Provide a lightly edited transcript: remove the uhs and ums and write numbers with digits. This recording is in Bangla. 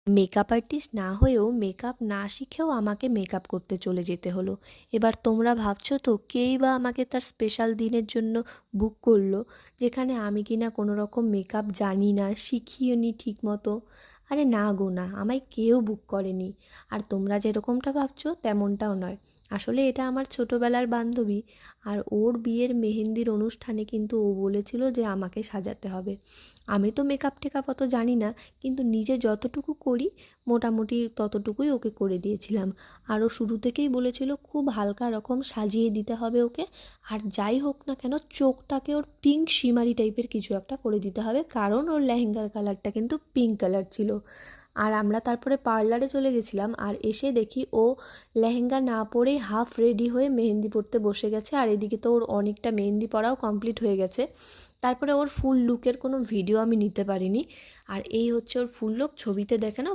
মেকআপ আর্টিস্ট না হয়েও মেকআপ না শিখেও আমাকে মেকআপ করতে চলে যেতে হলো। এবার তোমরা ভাবছো তো কেই বা আমাকে তার স্পেশাল দিনের জন্য বুক করলো, যেখানে আমি কিনা কোনো রকম মেকআপ জানি না, শিখিও নি ঠিক মতো। আরে না গো না, আমায় কেউ বুক করেনি। আর তোমরা যেরকমটা ভাবছো তেমনটাও নয়। আসলে এটা আমার ছোটোবেলার বান্ধবী, আর ওর বিয়ের মেহেন্দির অনুষ্ঠানে কিন্তু ও বলেছিল যে আমাকে সাজাতে হবে। আমি তো মেকআপ টেকআপ অত জানি না, কিন্তু নিজে যতটুকু করি মোটামুটি ততটুকুই ওকে করে দিয়েছিলাম। আর ও শুরু থেকেই বলেছিল খুব হালকা রকম সাজিয়ে দিতে হবে ওকে, আর যাই হোক না কেন চোখটাকে ওর পিঙ্ক শিমারি টাইপের কিছু একটা করে দিতে হবে, কারণ ওর লেহেঙ্গার কালারটা কিন্তু পিঙ্ক কালার ছিল। আর আমরা তারপরে পার্লারে চলে গেছিলাম, আর এসে দেখি ও লেহেঙ্গা না পরেই হাফ রেডি হয়ে মেহেন্দি পরতে বসে গেছে, আর এদিকে তো ওর অনেকটা মেহেন্দি পরাও কমপ্লিট হয়ে গেছে। তারপরে ওর ফুল লুকের কোনো ভিডিও আমি নিতে পারিনি। আর এই হচ্ছে ওর ফুল লুক, ছবিতে দেখে না